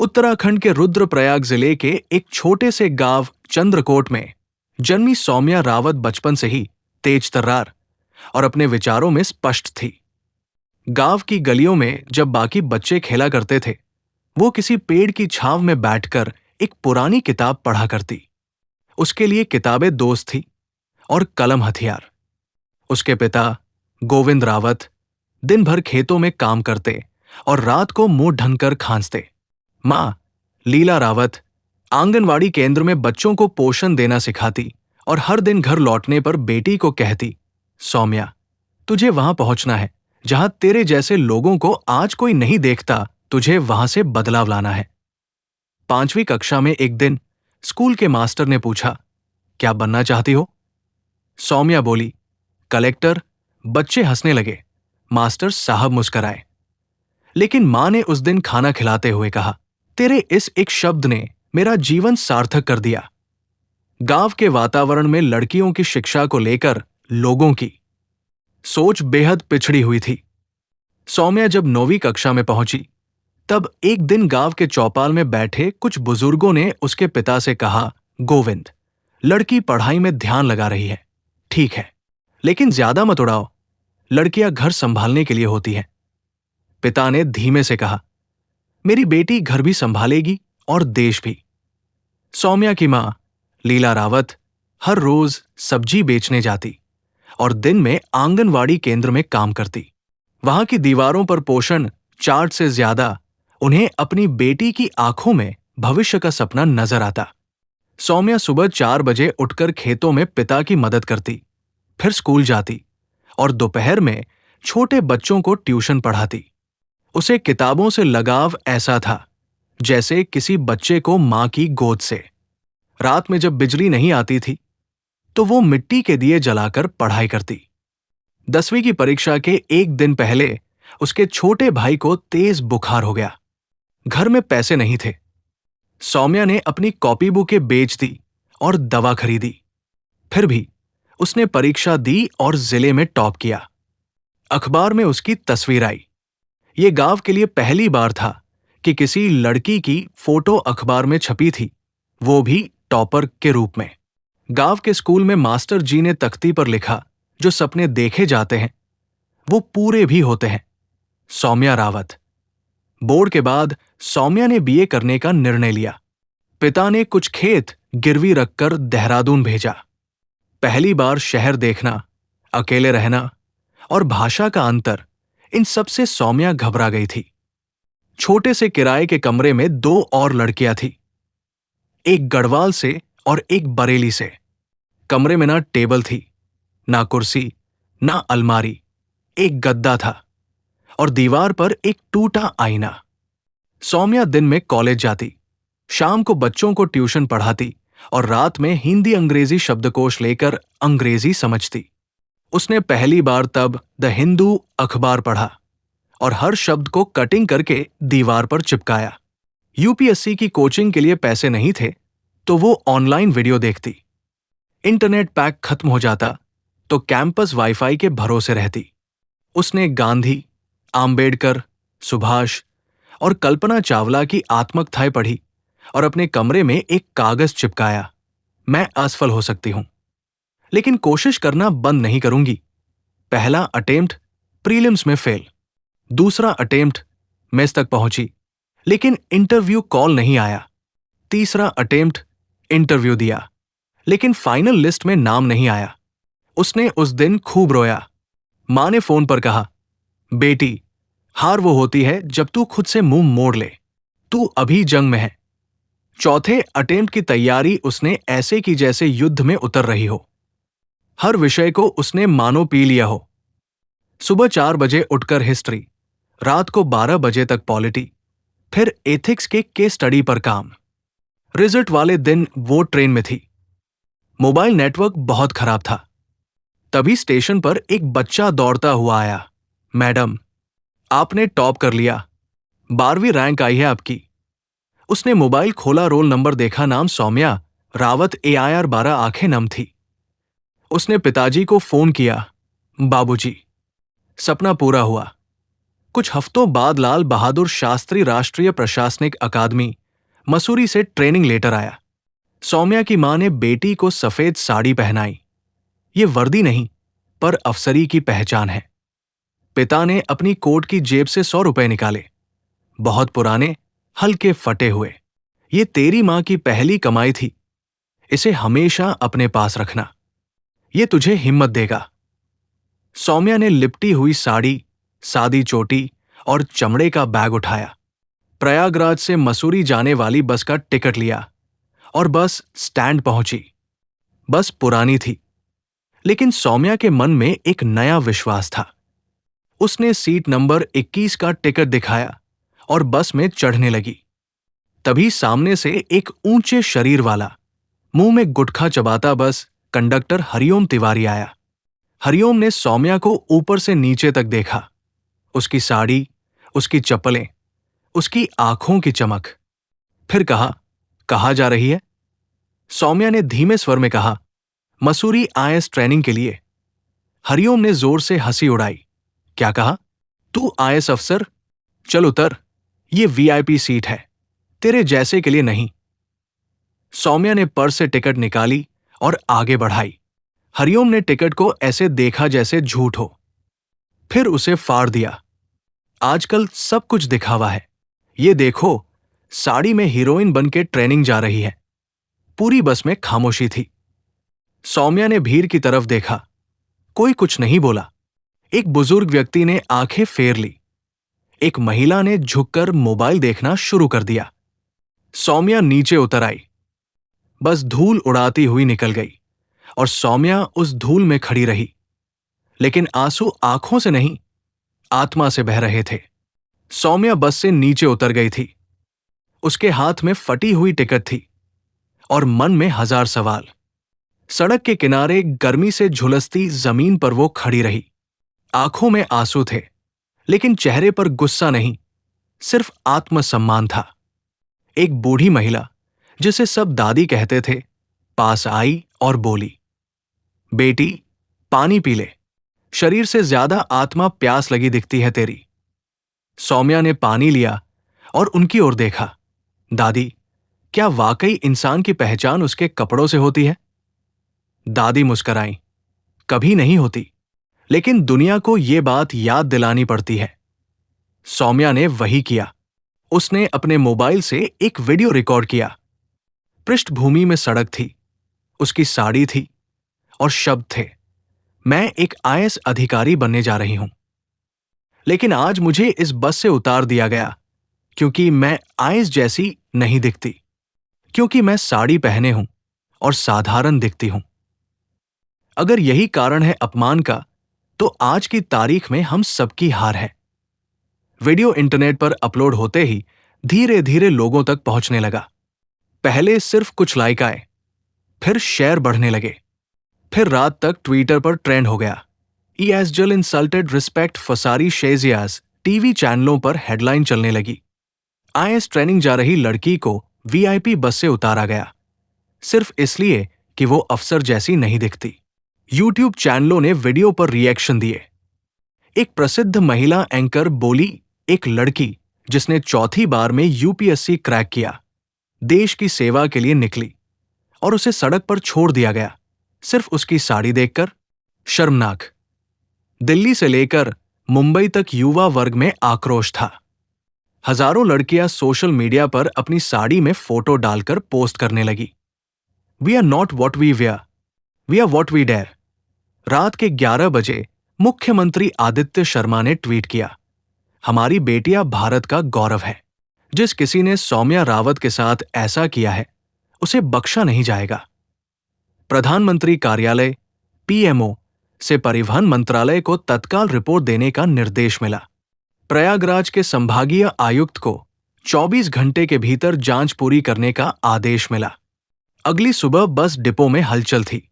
उत्तराखंड के रुद्रप्रयाग जिले के एक छोटे से गांव चंद्रकोट में जन्मी सौम्या रावत बचपन से ही तेज तर्रार और अपने विचारों में स्पष्ट थी। गांव की गलियों में जब बाकी बच्चे खेला करते थे, वो किसी पेड़ की छांव में बैठकर एक पुरानी किताब पढ़ा करती। उसके लिए किताबें दोस्त थी और कलम हथियार। उसके पिता गोविंद रावत दिन भर खेतों में काम करते और रात को मुंह ढंककर खांसते। मां लीला रावत आंगनवाड़ी केंद्र में बच्चों को पोषण देना सिखाती और हर दिन घर लौटने पर बेटी को कहती, सौम्या, तुझे वहां पहुंचना है जहां तेरे जैसे लोगों को आज कोई नहीं देखता, तुझे वहां से बदलाव लाना है। 5वीं कक्षा में एक दिन स्कूल के मास्टर ने पूछा, क्या बनना चाहती हो? सौम्या बोली, कलेक्टर। बच्चे हंसने लगे। मास्टर साहब मुस्कराए। लेकिन मां ने उस दिन खाना खिलाते हुए कहा, तेरे इस एक शब्द ने मेरा जीवन सार्थक कर दिया। गांव के वातावरण में लड़कियों की शिक्षा को लेकर लोगों की सोच बेहद पिछड़ी हुई थी। सौम्या जब 9वीं कक्षा में पहुंची, तब एक दिन गांव के चौपाल में बैठे कुछ बुजुर्गों ने उसके पिता से कहा, गोविंद, लड़की पढ़ाई में ध्यान लगा रही है, ठीक है, लेकिन ज्यादा मत उड़ाओ, लड़कियां घर संभालने के लिए होती हैं। पिता ने धीमे से कहा, मेरी बेटी घर भी संभालेगी और देश भी। सौम्या की मां लीला रावत हर रोज सब्जी बेचने जाती और दिन में आंगनवाड़ी केंद्र में काम करती। वहां की दीवारों पर पोषण चार्ट से ज्यादा उन्हें अपनी बेटी की आंखों में भविष्य का सपना नजर आता। सौम्या सुबह 4 बजे उठकर खेतों में पिता की मदद करती, फिर स्कूल जाती और दोपहर में छोटे बच्चों को ट्यूशन पढ़ाती। उसे किताबों से लगाव ऐसा था जैसे किसी बच्चे को मां की गोद से। रात में जब बिजली नहीं आती थी, तो वो मिट्टी के दिए जलाकर पढ़ाई करती। 10वीं की परीक्षा के एक दिन पहले उसके छोटे भाई को तेज बुखार हो गया। घर में पैसे नहीं थे। सौम्या ने अपनी कॉपी बुकें बेच दी और दवा खरीदी। फिर भी उसने परीक्षा दी और जिले में टॉप किया। अखबार में उसकी तस्वीर आई। ये गांव के लिए पहली बार था कि किसी लड़की की फोटो अखबार में छपी थी, वो भी टॉपर के रूप में। गांव के स्कूल में मास्टर जी ने तख्ती पर लिखा, जो सपने देखे जाते हैं वो पूरे भी होते हैं। सौम्या रावत। बोर्ड के बाद सौम्या ने बीए करने का निर्णय लिया। पिता ने कुछ खेत गिरवी रखकर देहरादून भेजा। पहली बार शहर देखना, अकेले रहना और भाषा का अंतर, इन सब से सौम्या घबरा गई थी। छोटे से किराए के कमरे में 2 और लड़कियां थी, एक गढ़वाल से और एक बरेली से। कमरे में ना टेबल थी, ना कुर्सी, ना अलमारी, एक गद्दा था और दीवार पर एक टूटा आईना। सौम्या दिन में कॉलेज जाती, शाम को बच्चों को ट्यूशन पढ़ाती और रात में हिंदी अंग्रेजी शब्दकोश लेकर अंग्रेजी समझती। उसने पहली बार तब द हिंदू अखबार पढ़ा और हर शब्द को कटिंग करके दीवार पर चिपकाया। यूपीएससी की कोचिंग के लिए पैसे नहीं थे, तो वो ऑनलाइन वीडियो देखती। इंटरनेट पैक खत्म हो जाता तो कैंपस वाईफाई के भरोसे रहती। उसने गांधी, आम्बेडकर, सुभाष और कल्पना चावला की आत्मकथाएं पढ़ी और अपने कमरे में एक कागज चिपकाया, मैं असफल हो सकती हूं, लेकिन कोशिश करना बंद नहीं करूंगी। पहला अटेम्प्ट प्रीलिम्स में फेल, दूसरा अटेम्प्ट मेंस तक पहुंची, लेकिन इंटरव्यू कॉल नहीं आया। तीसरा अटेम्प्ट इंटरव्यू दिया, लेकिन फाइनल लिस्ट में नाम नहीं आया। उसने उस दिन खूब रोया। मां ने फोन पर कहा, बेटी, हार वो होती है जब तू खुद से मुंह मोड़ ले, तू अभी जंग में है। चौथे अटेम्प्ट की तैयारी उसने ऐसे की जैसे युद्ध में उतर रही हो। हर विषय को उसने मानो पी लिया हो। सुबह 4 बजे उठकर हिस्ट्री, रात को 12 बजे तक पॉलिटी, फिर एथिक्स के केस स्टडी पर काम। रिजल्ट वाले दिन वो ट्रेन में थी। मोबाइल नेटवर्क बहुत खराब था। तभी स्टेशन पर एक बच्चा दौड़ता हुआ आया, मैडम, आपने टॉप कर लिया, 12वीं रैंक आई है आपकी। उसने मोबाइल खोला, रोल नंबर देखा, नाम सौम्या रावत, AIR 12, आंखें नम थी। उसने पिताजी को फोन किया, बाबूजी, सपना पूरा हुआ। कुछ हफ्तों बाद लाल बहादुर शास्त्री राष्ट्रीय प्रशासनिक अकादमी मसूरी से ट्रेनिंग लेटर आया। सौम्या की मां ने बेटी को सफेद साड़ी पहनाई। ये वर्दी नहीं, पर अफसरी की पहचान है। पिता ने अपनी कोट की जेब से 100 रुपए निकाले, बहुत पुराने, हल्के फटे हुए। ये तेरी मां की पहली कमाई थी, इसे हमेशा अपने पास रखना, ये तुझे हिम्मत देगा। सौम्या ने लिपटी हुई साड़ी, सादी चोटी और चमड़े का बैग उठाया। प्रयागराज से मसूरी जाने वाली बस का टिकट लिया और बस स्टैंड पहुंची। बस पुरानी थी, लेकिन सौम्या के मन में एक नया विश्वास था। उसने सीट नंबर 21 का टिकट दिखाया और बस में चढ़ने लगी। तभी सामने से एक ऊंचे शरीर वाला, मुंह में गुटखा चबाता बस कंडक्टर हरिओम तिवारी आया। हरिओम ने सौम्या को ऊपर से नीचे तक देखा। उसकी साड़ी, उसकी चप्पलें, उसकी आंखों की चमक। फिर कहा, कहाँ जा रही है? सौम्या ने धीमे स्वर में कहा, मसूरी आईएएस ट्रेनिंग के लिए। हरिओम ने जोर से हंसी उड़ाई। क्या कहा? तू आईएएस अफसर? चल उतर, ये वीआईपी सीट है, तेरे जैसे के लिए नहीं। सौम्या ने पर्स से टिकट निकाली और आगे बढ़ाई। हरिओम ने टिकट को ऐसे देखा जैसे झूठ हो, फिर उसे फाड़ दिया। आजकल सब कुछ दिखावा है। ये देखो, साड़ी में हीरोइन बनके ट्रेनिंग जा रही है। पूरी बस में खामोशी थी। सौम्या ने भीड़ की तरफ देखा, कोई कुछ नहीं बोला। एक बुजुर्ग व्यक्ति ने आंखें फेर ली। एक महिला ने झुककर मोबाइल देखना शुरू कर दिया। सौम्या नीचे उतर आई। बस धूल उड़ाती हुई निकल गई और सौम्या उस धूल में खड़ी रही। लेकिन आंसू आंखों से नहीं, आत्मा से बह रहे थे। सौम्या बस से नीचे उतर गई थी। उसके हाथ में फटी हुई टिकट थी और मन में 1000 सवाल। सड़क के किनारे गर्मी से झुलसती जमीन पर वो खड़ी रही। आंखों में आंसू थे, लेकिन चेहरे पर गुस्सा नहीं, सिर्फ आत्मसम्मान था। एक बूढ़ी महिला, जिसे सब दादी कहते थे, पास आई और बोली, बेटी, पानी पी ले, शरीर से ज्यादा आत्मा प्यास लगी दिखती है तेरी। सौम्या ने पानी लिया और उनकी ओर देखा। दादी, क्या वाकई इंसान की पहचान उसके कपड़ों से होती है? दादी मुस्कराईं। कभी नहीं होती, लेकिन दुनिया को यह बात याद दिलानी पड़ती है। सौम्या ने वही किया। उसने अपने मोबाइल से एक वीडियो रिकॉर्ड किया। पृष्ठभूमि में सड़क थी, उसकी साड़ी थी और शब्द थे, मैं एक आईएएस अधिकारी बनने जा रही हूं। लेकिन आज मुझे इस बस से उतार दिया गया, क्योंकि मैं आईएएस जैसी नहीं दिखती, क्योंकि मैं साड़ी पहने हूं और साधारण दिखती हूं। अगर यही कारण है अपमान का, तो आज की तारीख में हम सबकी हार है। वीडियो इंटरनेट पर अपलोड होते ही धीरे धीरे लोगों तक पहुंचने लगा। पहले सिर्फ कुछ लाइक आए, फिर शेयर बढ़ने लगे, फिर रात तक ट्विटर पर ट्रेंड हो गया। ईएसजल इंसल्टेड रिस्पेक्ट फसारी शेजियास टीवी चैनलों पर हेडलाइन चलने लगी। आईएएस ट्रेनिंग जा रही लड़की को वीआईपी बस से उतारा गया, सिर्फ इसलिए कि वो अफसर जैसी नहीं दिखती। यूट्यूब चैनलों ने वीडियो पर रिएक्शन दिए। एक प्रसिद्ध महिला एंकर बोली, एक लड़की जिसने चौथी बार में यूपीएससी क्रैक किया, देश की सेवा के लिए निकली और उसे सड़क पर छोड़ दिया गया, सिर्फ उसकी साड़ी देखकर। शर्मनाक। दिल्ली से लेकर मुंबई तक युवा वर्ग में आक्रोश था। हजारों लड़कियां सोशल मीडिया पर अपनी साड़ी में फोटो डालकर पोस्ट करने लगी। We are not what we were, we are what we dare. रात के 11 बजे मुख्यमंत्री आदित्य शर्मा ने ट्वीट किया, हमारी बेटियां भारत का गौरव है। जिस किसी ने सौम्या रावत के साथ ऐसा किया है, उसे बख्शा नहीं जाएगा। प्रधानमंत्री कार्यालय पीएमओ से परिवहन मंत्रालय को तत्काल रिपोर्ट देने का निर्देश मिला। प्रयागराज के संभागीय आयुक्त को 24 घंटे के भीतर जांच पूरी करने का आदेश मिला। अगली सुबह बस डिपो में हलचल थी।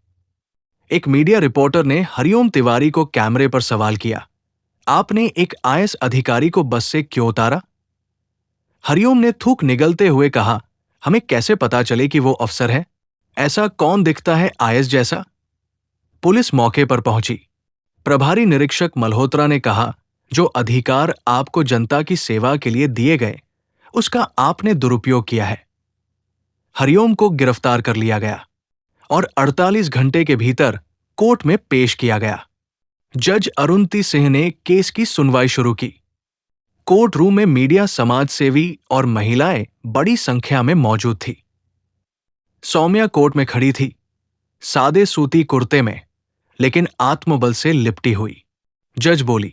एक मीडिया रिपोर्टर ने हरिओम तिवारी को कैमरे पर सवाल किया, आपने एक आईएएस अधिकारी को बस से क्यों उतारा? हरिओम ने थूक निगलते हुए कहा, हमें कैसे पता चले कि वो अफसर है? ऐसा कौन दिखता है आईएएस जैसा? पुलिस मौके पर पहुंची। प्रभारी निरीक्षक मल्होत्रा ने कहा, जो अधिकार आपको जनता की सेवा के लिए दिए गए, उसका आपने दुरुपयोग किया है। हरिओम को गिरफ्तार कर लिया गया और 48 घंटे के भीतर कोर्ट में पेश किया गया। जज अरुंधति सिंह ने केस की सुनवाई शुरू की। कोर्ट रूम में मीडिया, समाज सेवी और महिलाएं बड़ी संख्या में मौजूद थी। सौम्या कोर्ट में खड़ी थी, सादे सूती कुर्ते में, लेकिन आत्मबल से लिपटी हुई। जज बोली,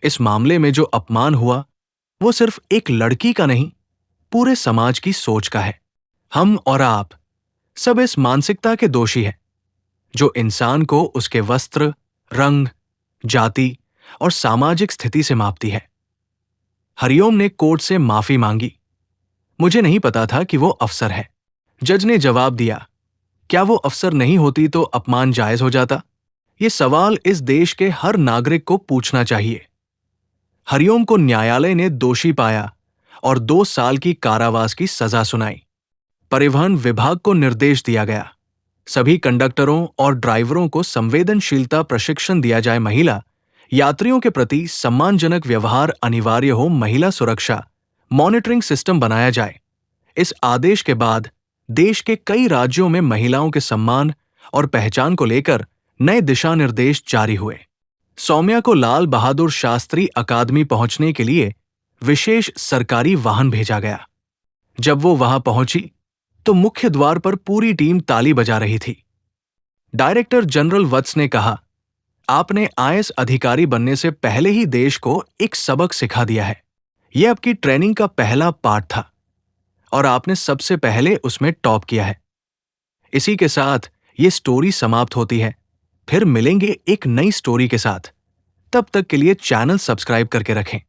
इस मामले में जो अपमान हुआ वो सिर्फ एक लड़की का नहीं, पूरे समाज की सोच का है। हम और आप सब इस मानसिकता के दोषी हैं जो इंसान को उसके वस्त्र, रंग, जाति और सामाजिक स्थिति से मापती है। हरिओम ने कोर्ट से माफी मांगी। मुझे नहीं पता था कि वो अफसर है। जज ने जवाब दिया, क्या वो अफसर नहीं होती तो अपमान जायज हो जाता? ये सवाल इस देश के हर नागरिक को पूछना चाहिए। हरिओम को न्यायालय ने दोषी पाया और 2 साल की कारावास की सजा सुनाई। परिवहन विभाग को निर्देश दिया गया, सभी कंडक्टरों और ड्राइवरों को संवेदनशीलता प्रशिक्षण दिया जाए। महिला यात्रियों के प्रति सम्मानजनक व्यवहार अनिवार्य हो। महिला सुरक्षा मॉनिटरिंग सिस्टम बनाया जाए। इस आदेश के बाद देश के कई राज्यों में महिलाओं के सम्मान और पहचान को लेकर नए दिशा निर्देश जारी हुए। सौम्या को लाल बहादुर शास्त्री अकादमी पहुंचने के लिए विशेष सरकारी वाहन भेजा गया। जब वो वहां पहुंची तो मुख्य द्वार पर पूरी टीम ताली बजा रही थी। डायरेक्टर जनरल वत्स ने कहा, आपने आईएएस अधिकारी बनने से पहले ही देश को एक सबक सिखा दिया है। यह आपकी ट्रेनिंग का पहला पार्ट था और आपने सबसे पहले उसमें टॉप किया है। इसी के साथ ये स्टोरी समाप्त होती है। फिर मिलेंगे एक नई स्टोरी के साथ। तब तक के लिए चैनल सब्सक्राइब करके रखें।